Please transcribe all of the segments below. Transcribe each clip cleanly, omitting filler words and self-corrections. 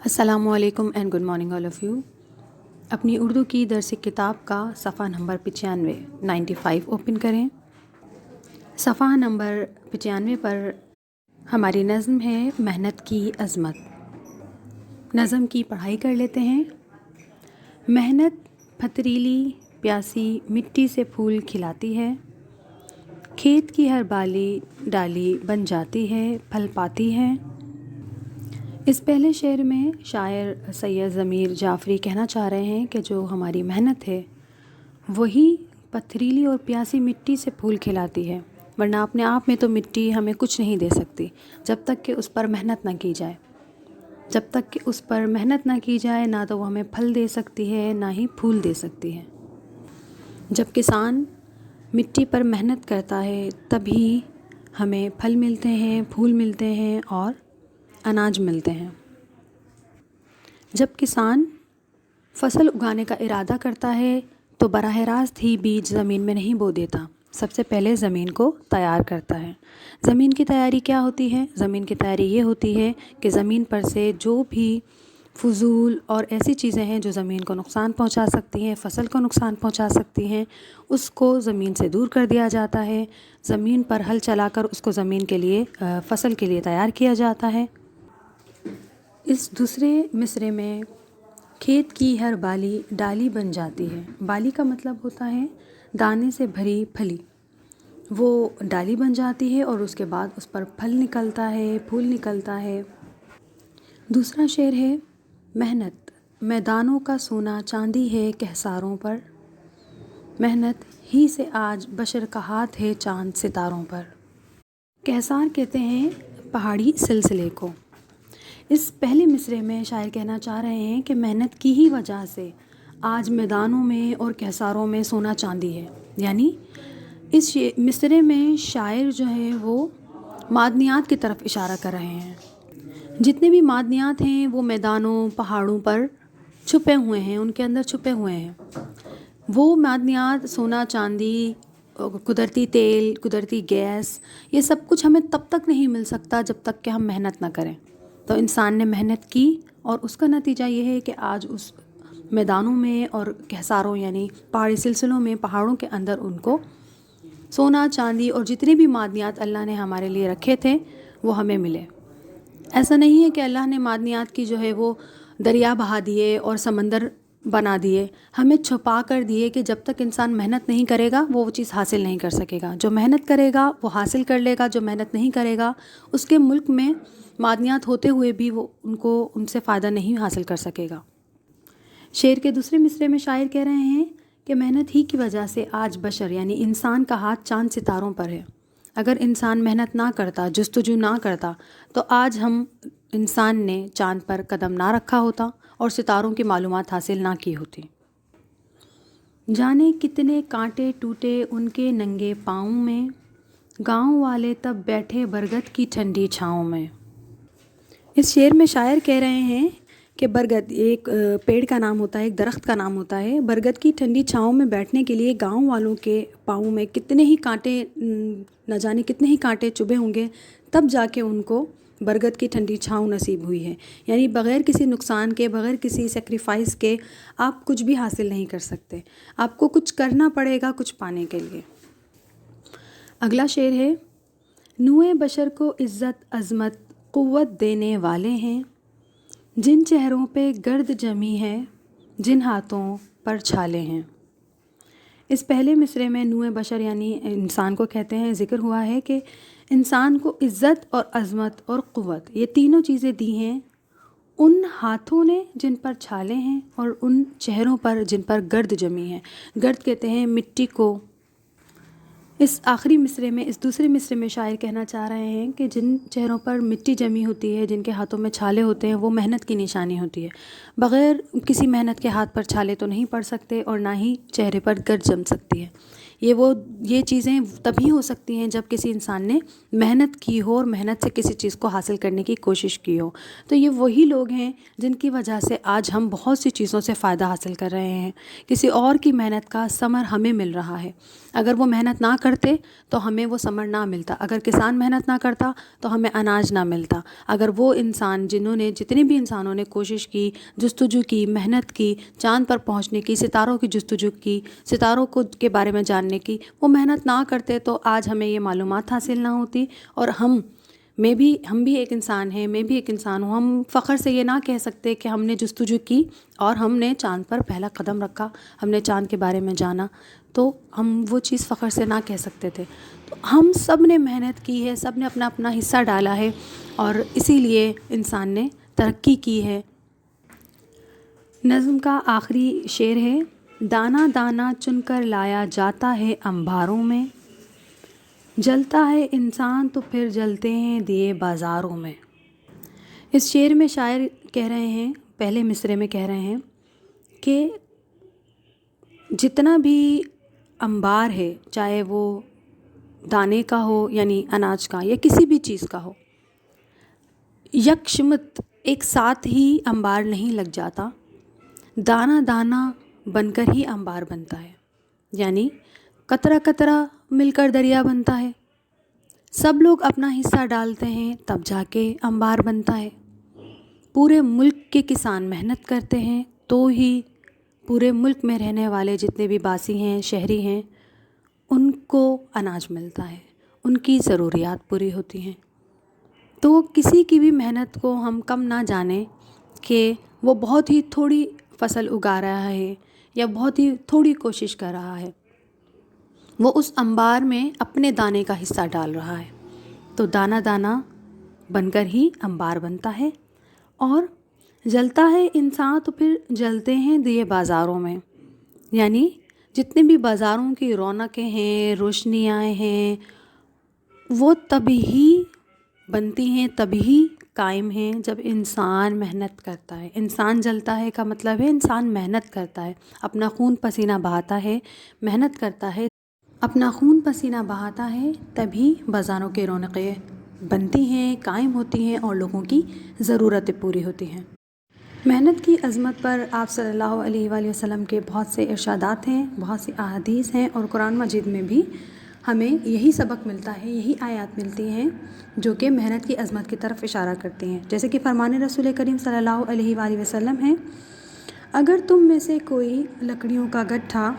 السلام علیکم and good morning all of you. اپنی اردو کی درس کتاب کا صفحہ نمبر 95 اوپن کریں۔ صفحہ نمبر 95 پر ہماری نظم ہے محنت کی عظمت۔ نظم کی پڑھائی کر لیتے ہیں۔ محنت پھتریلی پیاسی مٹی سے پھول کھلاتی ہے، کھیت کی ہر بالی ڈالی بن جاتی ہے، پھل پاتی ہے۔ اس پہلے شعر میں شاعر سید ضمیر جعفری کہنا چاہ رہے ہیں کہ جو ہماری محنت ہے وہی پتھریلی اور پیاسی مٹی سے پھول کھلاتی ہے، ورنہ اپنے آپ میں تو مٹی ہمیں کچھ نہیں دے سکتی جب تک کہ اس پر محنت نہ کی جائے۔ جب تک کہ اس پر محنت نہ کی جائے نہ تو وہ ہمیں پھل دے سکتی ہے نہ ہی پھول دے سکتی ہے۔ جب کسان مٹی پر محنت کرتا ہے تبھی ہمیں پھل ملتے ہیں، پھول ملتے ہیں اور اناج ملتے ہیں۔ جب کسان فصل اگانے کا ارادہ کرتا ہے تو براہ راست ہی بیج زمین میں نہیں بو دیتا، سب سے پہلے زمین کو تیار کرتا ہے۔ زمین کی تیاری کیا ہوتی ہے؟ زمین کی تیاری یہ ہوتی ہے کہ زمین پر سے جو بھی فضول اور ایسی چیزیں ہیں جو زمین کو نقصان پہنچا سکتی ہیں، فصل کو نقصان پہنچا سکتی ہیں، اس کو زمین سے دور کر دیا جاتا ہے۔ زمین پر ہل چلا کر اس کو زمین کے لیے فصل کے لیے تیار کیا جاتا ہے۔ اس دوسرے مصرعے میں کھیت کی ہر بالی ڈالی بن جاتی ہے۔ بالی کا مطلب ہوتا ہے دانے سے بھری پھلی، وہ ڈالی بن جاتی ہے اور اس کے بعد اس پر پھل نکلتا ہے، پھول نکلتا ہے۔ دوسرا شعر ہے محنت میدانوں کا سونا چاندی ہے کہساروں پر، محنت ہی سے آج بشر کا ہاتھ ہے چاند ستاروں پر۔ کہسار کہتے ہیں پہاڑی سلسلے کو۔ اس پہلے مصرعے میں شاعر کہنا چاہ رہے ہیں کہ محنت کی ہی وجہ سے آج میدانوں میں اور کہساروں میں سونا چاندی ہے، یعنی اس مصرعے میں شاعر جو ہیں وہ معدنیات کی طرف اشارہ کر رہے ہیں۔ جتنے بھی معدنیات ہیں وہ میدانوں پہاڑوں پر چھپے ہوئے ہیں، ان کے اندر چھپے ہوئے ہیں۔ وہ معدنیات سونا چاندی، قدرتی تیل، قدرتی گیس، یہ سب کچھ ہمیں تب تک نہیں مل سکتا جب تک کہ ہم محنت نہ کریں۔ تو انسان نے محنت کی اور اس کا نتیجہ یہ ہے کہ آج اس میدانوں میں اور کہساروں یعنی پہاڑی سلسلوں میں، پہاڑوں کے اندر ان کو سونا چاندی اور جتنے بھی معدنیات اللہ نے ہمارے لیے رکھے تھے وہ ہمیں ملے۔ ایسا نہیں ہے کہ اللہ نے معدنیات کی جو ہے وہ دریا بہا دیے اور سمندر بنا دیے، ہمیں چھپا کر دیے کہ جب تک انسان محنت نہیں کرے گا وہ چیز حاصل نہیں کر سکے گا۔ جو محنت کرے گا وہ حاصل کر لے گا، جو محنت نہیں کرے گا اس کے ملک میں معدنیات ہوتے ہوئے بھی وہ ان سے فائدہ نہیں حاصل کر سکے گا۔ شعر کے دوسرے مصرعے میں شاعر کہہ رہے ہیں کہ محنت ہی کی وجہ سے آج بشر یعنی انسان کا ہاتھ چاند ستاروں پر ہے۔ اگر انسان محنت نہ کرتا، جستجو نہ کرتا تو آج انسان نے چاند پر قدم نہ رکھا ہوتا اور ستاروں کی معلومات حاصل نہ کی ہوتی۔ جانے کتنے کانٹے ٹوٹے ان کے ننگے پاؤں میں، گاؤں والے تب بیٹھے برگد کی ٹھنڈی چھاؤں میں۔ اس شعر میں شاعر کہہ رہے ہیں کہ برگد ایک پیڑ کا نام ہوتا ہے، ایک درخت کا نام ہوتا ہے۔ برگد کی ٹھنڈی چھاؤں میں بیٹھنے کے لیے گاؤں والوں کے پاؤں میں کتنے ہی کانٹے، نہ جانے کتنے ہی کانٹے چبھے ہوں گے، تب جا کے ان کو برگد کی ٹھنڈی چھاؤں نصیب ہوئی ہے۔ یعنی بغیر کسی نقصان کے، بغیر کسی سیکریفائس کے آپ کچھ بھی حاصل نہیں کر سکتے، آپ کو کچھ کرنا پڑے گا کچھ پانے کے لیے۔ اگلا شعر ہے نوئے بشر کو عزت عظمت قوت دینے والے ہیں، جن چہروں پہ گرد جمی ہے، جن ہاتھوں پر چھالے ہیں۔ اس پہلے مصرعے میں نوئے بشر یعنی انسان کو کہتے ہیں، ذکر ہوا ہے کہ انسان کو عزت اور عظمت اور قوت یہ تینوں چیزیں دی ہیں ان ہاتھوں نے جن پر چھالے ہیں اور ان چہروں پر جن پر گرد جمی ہے۔ گرد کہتے ہیں مٹی کو۔ اس آخری مصرعے میں، اس دوسرے مصرعے میں شاعر کہنا چاہ رہے ہیں کہ جن چہروں پر مٹی جمی ہوتی ہے، جن کے ہاتھوں میں چھالے ہوتے ہیں، وہ محنت کی نشانی ہوتی ہے۔ بغیر کسی محنت کے ہاتھ پر چھالے تو نہیں پڑ سکتے اور نہ ہی چہرے پر گرد جم سکتی ہے۔ یہ چیزیں تبھی ہو سکتی ہیں جب کسی انسان نے محنت کی ہو اور محنت سے کسی چیز کو حاصل کرنے کی کوشش کی ہو. تو یہ وہی لوگ ہیں جن کی وجہ سے آج ہم بہت سی چیزوں سے فائدہ حاصل کر رہے ہیں. کسی اور کی محنت کا ثمر ہمیں مل رہا ہے. اگر وہ محنت نہ کرتے تو ہمیں وہ ثمر نہ ملتا. اگر کسان محنت نہ کرتا تو ہمیں اناج نہ ملتا. اگر وہ انسان جتنے بھی انسانوں نے کوشش کی، جستجو کی، محنت کی، چاند پر پہنچنے کی، ستاروں کی جستجو کی، ستاروں کے بارے میں جاننے کی، وہ محنت نہ کرتے تو آج ہمیں یہ معلومات حاصل نہ ہوتی. اور ہم بھی ایک انسان ہیں، میں بھی ایک انسان ہوں. ہم فخر سے یہ نہ کہہ سکتے کہ ہم نے جستجو کی اور ہم نے چاند پر پہلا قدم رکھا، ہم نے چاند کے بارے میں جانا، تو ہم وہ چیز فخر سے نہ کہہ سکتے تھے. تو ہم سب نے محنت کی ہے، سب نے اپنا اپنا حصہ ڈالا ہے، اور اسی لیے انسان نے ترقی کی ہے. نظم کا آخری شعر ہے: دانہ دانہ چن کر لایا جاتا ہے انباروں میں، جلتا ہے انسان تو پھر جلتے ہیں دیے بازاروں میں. اس شعر میں شاعر کہہ رہے ہیں، پہلے مصرعے میں کہہ رہے ہیں کہ جتنا بھی انبار ہے، چاہے وہ دانے کا ہو یعنی اناج کا یا کسی بھی چیز کا ہو، یکشمت ایک ساتھ ہی انبار نہیں لگ جاتا، دانہ دانہ بن کر ہی انبار بنتا ہے. یعنی قطرہ قطرہ مل کر دریا بنتا ہے. سب لوگ اپنا حصہ ڈالتے ہیں تب جا کے انبار بنتا ہے. پورے ملک کے کسان محنت کرتے ہیں تو ہی پورے ملک میں رہنے والے جتنے بھی باسی ہیں، شہری ہیں، ان کو اناج ملتا ہے، ان کی ضروریات پوری ہوتی ہیں. تو کسی کی بھی محنت کو ہم کم نہ جانیں کہ وہ بہت ہی تھوڑی فصل اگا رہا ہے یا بہت ہی تھوڑی کوشش کر رہا ہے، وہ اس انبار میں اپنے دانے کا حصہ ڈال رہا ہے. تو دانہ دانہ بن کر ہی انبار بنتا ہے. اور جلتا ہے انسان تو پھر جلتے ہیں دیے بازاروں میں. یعنی جتنے بھی بازاروں کی رونقیں ہیں، روشنیاں ہیں، وہ تبھی بنتی ہیں، تبھی قائم ہیں جب انسان محنت کرتا ہے. انسان جلتا ہے کا مطلب ہے انسان محنت کرتا ہے، اپنا خون پسینہ بہاتا ہے، محنت کرتا ہے. اپنا خون پسینہ بہاتا ہے تبھی بازاروں کی رونقیں بنتی ہیں، قائم ہوتی ہیں اور لوگوں کی ضرورتیں پوری ہوتی ہیں. محنت کی عظمت پر آپ صلی اللہ علیہ وآلہ وسلم کے بہت سے ارشادات ہیں، بہت سی احادیث ہیں، اور قرآن مجید میں بھی ہمیں یہی سبق ملتا ہے، یہی آیات ملتی ہیں جو کہ محنت کی عظمت کی طرف اشارہ کرتی ہیں. جیسے کہ فرمان رسول کریم صلی اللہ علیہ وآلہ وسلم ہیں: اگر تم میں سے کوئی لکڑیوں کا گٹھا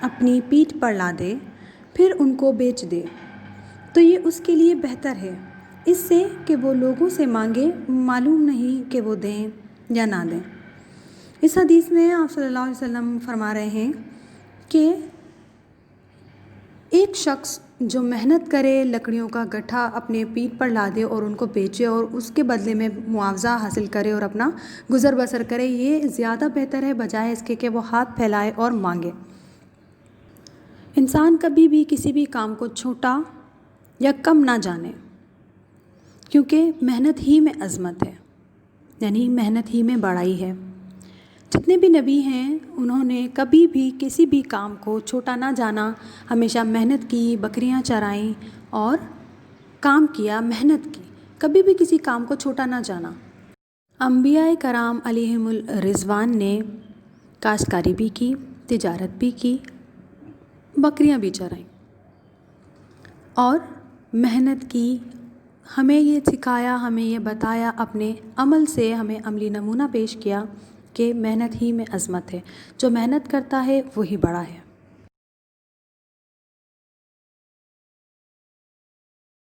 اپنی پیٹھ پر لا دے پھر ان کو بیچ دے تو یہ اس کے لیے بہتر ہے اس سے کہ وہ لوگوں سے مانگے، معلوم نہیں کہ وہ دیں یا نہ دیں. اس حدیث میں آپ صلی اللہ علیہ وسلم فرما رہے ہیں کہ ایک شخص جو محنت کرے، لکڑیوں کا گٹھا اپنے پیٹھ پر لا دے اور ان کو بیچے اور اس کے بدلے میں معاوضہ حاصل کرے اور اپنا گزر بسر کرے، یہ زیادہ بہتر ہے بجائے اس کے کہ وہ ہاتھ پھیلائے اور مانگے. انسان کبھی بھی کسی بھی کام کو چھوٹا یا کم نہ جانے، کیونکہ محنت ہی میں عظمت ہے، یعنی محنت ہی میں بڑائی ہے. جتنے بھی نبی ہیں انہوں نے کبھی بھی کسی بھی کام کو چھوٹا نہ جانا، ہمیشہ محنت کی، بکریاں چرائیں اور کام کیا، محنت کی، کبھی بھی کسی کام کو چھوٹا نہ جانا. انبیاء کرام علیہم الرضوان نے کاشتکاری بھی کی، تجارت بھی کی، بکریاں بھی چرائیں اور محنت کی. ہمیں یہ سکھایا، ہمیں یہ بتایا، اپنے عمل سے ہمیں عملی نمونہ پیش کیا کہ محنت ہی میں عظمت ہے. جو محنت کرتا ہے وہی بڑا ہے.